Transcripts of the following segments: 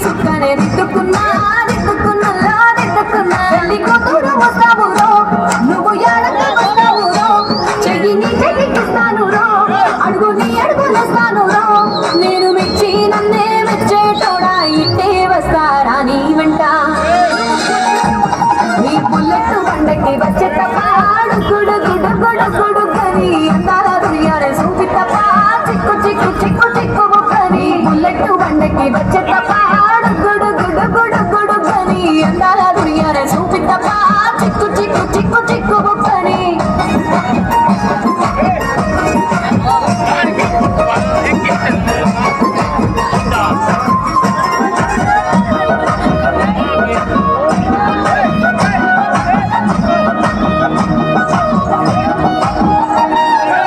సుక్కనే దిద్దుకున్నా పెళ్లి కూతురు వస్తావురో నువ్వు ఎడకి వస్తావురో చెయ్యి నీ చెయ్యిస్తాను రో అడుగు నీ అడుగులేస్తాను రో నేను మెచ్చి నన్నే మెచ్చేటోడా ఇట్టే వస్తారా నీ వెంట నీ బుల్లెట్ బండకి వచ్చే తప్ప గుడు గుడు గుడు గుడు కని అందాల దునియారే చూపి తప్ప చిక్కు చిక్కు చిక్కు చిక్కు బుక్కని బుల్లెట్ బండకి వచ్చే తప్ప గుడు గుడు గుడు గుడు కని అందాల దునియారే చూపి తప్ప చిక్కు చిక్కు చిక్కు చిక్కు బుక్కని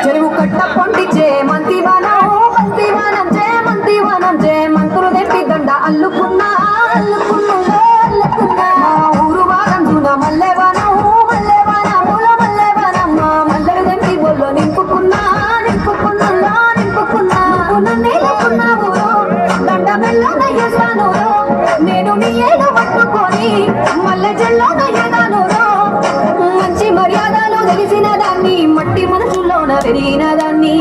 చెరువు కట్ట పొండిచే మంతివానం మంతులు తెప్పి దండ అల్లుకున్నా ఊరు వారం చూడ మల్లెవానం మూల మల్లెవానం మల్లెలు తెప్పి బొల్లో నింపుకున్నా నేనుకున్నావు దండ మెల్లోన చేస్తాను నేను నీ ఏడు పట్టుకొని మల్లె జల్లోన ఎదాను మంచి మర్యాదలు తెలిసిన దాన్ని మట్టి మనసులోన పెరిగిన దాన్ని